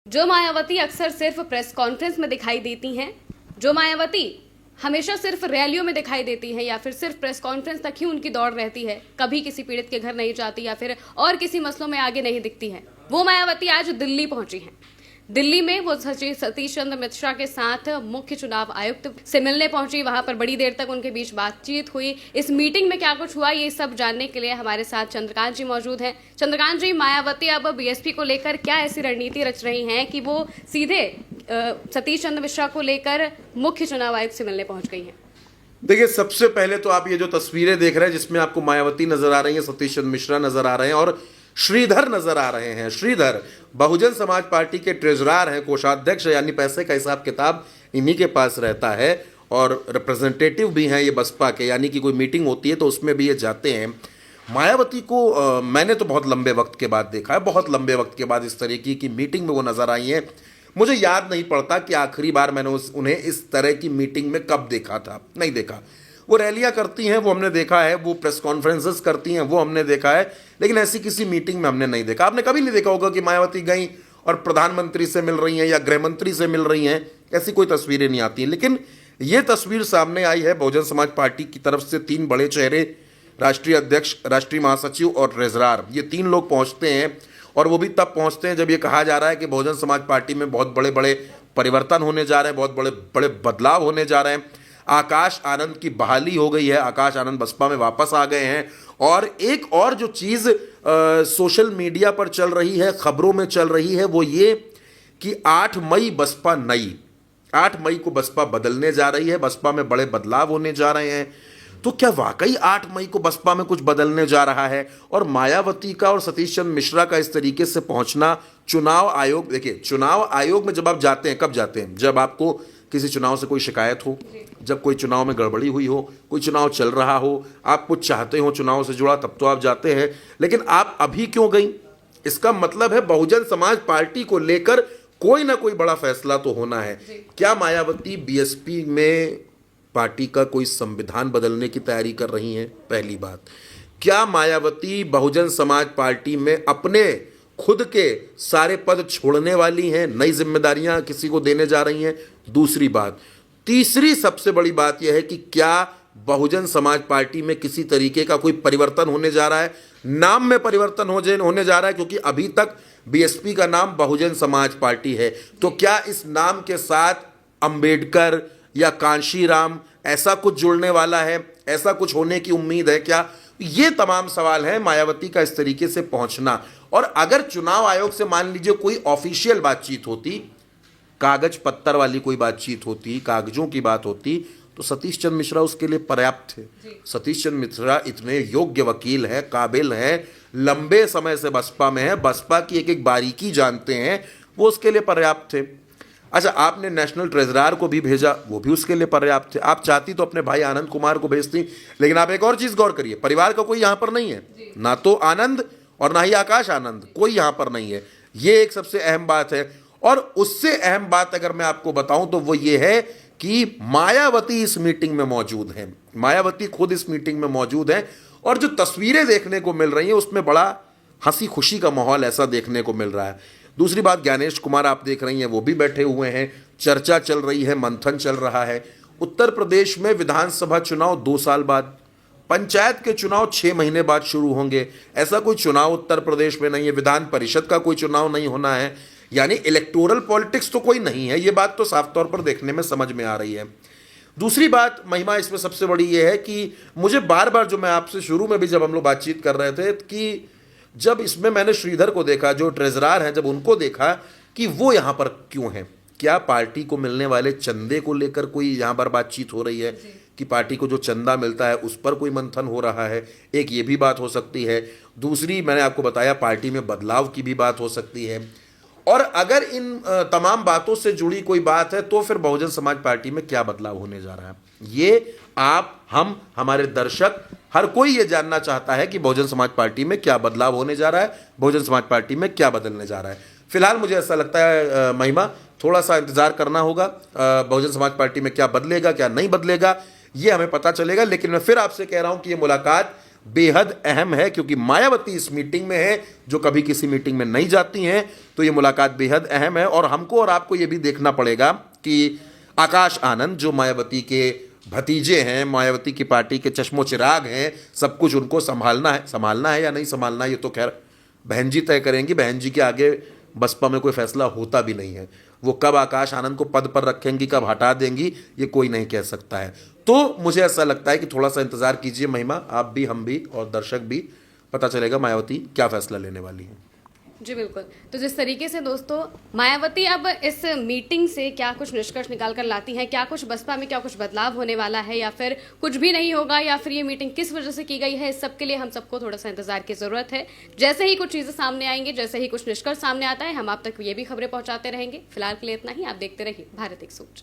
जो मायावती अक्सर सिर्फ प्रेस कॉन्फ्रेंस में दिखाई देती हैं, जो मायावती हमेशा सिर्फ रैलियों में दिखाई देती है या फिर सिर्फ प्रेस कॉन्फ्रेंस तक ही उनकी दौड़ रहती है, कभी किसी पीड़ित के घर नहीं जाती या फिर और किसी मसलों में आगे नहीं दिखती है, वो मायावती आज दिल्ली पहुंची हैं। दिल्ली में वो सचिव सतीश चंद्र मिश्रा के साथ मुख्य चुनाव आयुक्त से मिलने पहुंची। वहां पर बड़ी देर तक उनके बीच बातचीत हुई। इस मीटिंग में क्या कुछ हुआ, ये सब जानने के लिए हमारे साथ चंद्रकांत जी मौजूद हैं। चंद्रकांत जी, मायावती अब बीएसपी को लेकर क्या ऐसी रणनीति रच रही हैं कि वो सीधे सतीश चंद्र मिश्रा को लेकर मुख्य चुनाव आयुक्त से मिलने पहुंच गई हैं? देखिए, सबसे पहले तो आप ये जो तस्वीरें देख रहे हैं जिसमें आपको मायावती नजर आ रही है, सतीश चंद्र मिश्रा नजर आ रहे हैं और श्रीधर नजर आ रहे हैं। श्रीधर बहुजन समाज पार्टी के ट्रेजरर हैं, कोषाध्यक्ष, यानी पैसे का हिसाब किताब इन्हीं के पास रहता है और रिप्रेजेंटेटिव भी हैं ये बसपा के, यानी कि कोई मीटिंग होती है तो उसमें भी ये जाते हैं। मायावती को मैंने तो बहुत लंबे वक्त के बाद देखा है, बहुत लंबे वक्त के बाद इस तरीके की मीटिंग में वो नजर आई हैं। मुझे याद नहीं पड़ता कि आखिरी बार मैंने उन्हें इस तरह की मीटिंग में कब देखा था, नहीं देखा। वो रैलियां करती हैं वो हमने देखा है, वो प्रेस कॉन्फ्रेंसेस करती हैं वो हमने देखा है, लेकिन ऐसी किसी मीटिंग में हमने नहीं देखा। आपने कभी नहीं देखा होगा कि मायावती गई और प्रधानमंत्री से मिल रही हैं या गृह मंत्री से मिल रही हैं, ऐसी कोई तस्वीरें नहीं आती हैं। लेकिन ये तस्वीर सामने आई है बहुजन समाज पार्टी की तरफ से। तीन बड़े चेहरे, राष्ट्रीय अध्यक्ष, राष्ट्रीय महासचिव और ट्रेजरर, ये तीन लोग पहुंचते हैं और वो भी तब पहुंचते हैं जब ये कहा जा रहा है कि बहुजन समाज पार्टी में बहुत बड़े बड़े परिवर्तन होने जा रहे हैं, बहुत बड़े बड़े बदलाव होने जा रहे हैं। आकाश आनंद की बहाली हो गई है, आकाश आनंद बसपा में वापस आ गए हैं। और एक और जो चीज़ सोशल मीडिया पर चल रही है, खबरों में चल रही है, वो ये कि 8 मई बसपा नई, 8 मई को बसपा बदलने जा रही है, बसपा में बड़े बदलाव होने जा रहे हैं। तो क्या वाकई 8 मई को बसपा में कुछ बदलने जा रहा है? और मायावती का और सतीश चंद्र मिश्रा का इस तरीके से पहुंचना चुनाव आयोग, देखिए चुनाव आयोग में जब आप जाते हैं, कब जाते हैं? जब आपको किसी चुनाव से कोई शिकायत हो, जब कोई चुनाव में गड़बड़ी हुई हो, कोई चुनाव चल रहा हो, आप कुछ चाहते हो चुनाव से जुड़ा, तब तो आप जाते हैं। लेकिन आप अभी क्यों गई? इसका मतलब है बहुजन समाज पार्टी को लेकर कोई ना कोई बड़ा फैसला तो होना है। क्या मायावती बीएसपी में पार्टी का कोई संविधान बदलने की तैयारी कर रही हैं? पहली बात। क्या मायावती बहुजन समाज पार्टी में अपने खुद के सारे पद छोड़ने वाली हैं, नई जिम्मेदारियां किसी को देने जा रही हैं? दूसरी बात। तीसरी सबसे बड़ी बात यह है कि क्या बहुजन समाज पार्टी में किसी तरीके का कोई परिवर्तन होने जा रहा है? नाम में परिवर्तन होने जा रहा है, क्योंकि अभी तक बीएसपी का नाम बहुजन समाज पार्टी है। तो क्या इस नाम के साथ अंबेडकर या कांशीराम ऐसा कुछ जुड़ने वाला है? ऐसा कुछ होने की उम्मीद है क्या? ये तमाम सवाल है मायावती का इस तरीके से पहुंचना। और अगर चुनाव आयोग से मान लीजिए कोई ऑफिशियल बातचीत होती, कागज पत्तर वाली कोई बातचीत होती, कागजों की बात होती, तो सतीश चंद्र मिश्रा उसके लिए पर्याप्त थे। सतीश चंद्र मिश्रा इतने योग्य वकील हैं, काबिल हैं, लंबे समय से बसपा में है, बसपा की एक एक बारीकी जानते हैं, वो उसके लिए पर्याप्त थे। अच्छा, आपने नेशनल ट्रेजरर को भी भेजा, वो भी उसके लिए पर्याप्त थे। आप चाहती तो अपने भाई आनंद कुमार को भेजती, लेकिन आप एक और चीज गौर करिए, परिवार का कोई यहां पर नहीं है, ना तो आनंद और ना ही आकाश आनंद, कोई यहां पर नहीं है। ये एक सबसे अहम बात है। और उससे अहम बात अगर मैं आपको बताऊं तो वो ये है कि मायावती इस मीटिंग में मौजूद हैं, मायावती खुद इस मीटिंग में मौजूद हैं। और जो तस्वीरें देखने को मिल रही हैं उसमें बड़ा हंसी खुशी का माहौल ऐसा देखने को मिल रहा है। दूसरी बात, ज्ञानेश कुमार आप देख रही हैं, वो भी बैठे हुए हैं, चर्चा चल रही है, मंथन चल रहा है। उत्तर प्रदेश में विधानसभा चुनाव 2 साल बाद, पंचायत के चुनाव 6 महीने बाद शुरू होंगे। ऐसा कोई चुनाव उत्तर प्रदेश में नहीं है, विधान परिषद का कोई चुनाव नहीं होना है, यानी इलेक्टोरल पॉलिटिक्स तो कोई नहीं है। ये बात तो साफ तौर पर देखने में समझ में आ रही है। दूसरी बात महिमा इसमें सबसे बड़ी ये है कि मुझे बार बार, जो मैं आपसे शुरू में भी जब हम लोग बातचीत कर रहे थे, कि जब इसमें मैंने श्रीधर को देखा जो ट्रेजरर हैं, जब उनको देखा कि वो यहाँ पर क्यों हैं, क्या पार्टी को मिलने वाले चंदे को लेकर कोई यहाँ पर बातचीत हो रही है कि पार्टी को जो चंदा मिलता है उस पर कोई मंथन हो रहा है? एक ये भी बात हो सकती है। दूसरी, मैंने आपको बताया, पार्टी में बदलाव की भी बात हो सकती है। और अगर इन तमाम बातों से जुड़ी कोई बात है तो फिर बहुजन समाज पार्टी में क्या बदलाव होने जा रहा है, ये आप, हम, हमारे दर्शक, हर कोई ये जानना चाहता है कि बहुजन समाज पार्टी में क्या बदलाव होने जा रहा है, बहुजन समाज पार्टी में क्या बदलने जा रहा है। फिलहाल मुझे ऐसा लगता है महिमा, थोड़ा सा इंतजार करना होगा, बहुजन समाज पार्टी में क्या बदलेगा क्या नहीं बदलेगा ये हमें पता चलेगा। लेकिन मैं फिर आपसे कह रहा हूं कि ये मुलाकात बेहद अहम है, क्योंकि मायावती इस मीटिंग में है जो कभी किसी मीटिंग में नहीं जाती हैं। तो ये मुलाकात बेहद अहम है और हमको और आपको ये भी देखना पड़ेगा कि आकाश आनंद जो मायावती के भतीजे हैं, मायावती की पार्टी के चश्मो चिराग हैं, सब कुछ उनको संभालना है या नहीं संभालना, ये तो खैर बहन जी तय करेंगी। बहन जी के आगे बसपा में कोई फैसला होता भी नहीं है। वो कब आकाश आनंद को पद पर रखेंगी, कब हटा देंगी, ये कोई नहीं कह सकता है। तो मुझे ऐसा लगता है कि थोड़ा सा इंतजार कीजिए महिमा, आप भी, हम भी और दर्शक भी, पता चलेगा मायावती क्या फैसला लेने वाली है। जी बिल्कुल। तो जिस तरीके से दोस्तों मायावती अब इस मीटिंग से क्या कुछ निष्कर्ष निकाल कर लाती हैं, क्या कुछ बसपा में क्या कुछ बदलाव होने वाला है या फिर कुछ भी नहीं होगा, या फिर ये मीटिंग किस वजह से की गई है, इस सब के लिए हम सबको थोड़ा सा इंतजार की जरूरत है। जैसे ही कुछ चीजें सामने आएंगी, जैसे ही कुछ निष्कर्ष सामने आता है, हम आप तक ये भी खबरें पहुंचाते रहेंगे। फिलहाल के लिए इतना ही। आप देखते रहिए भारत 1 सोच।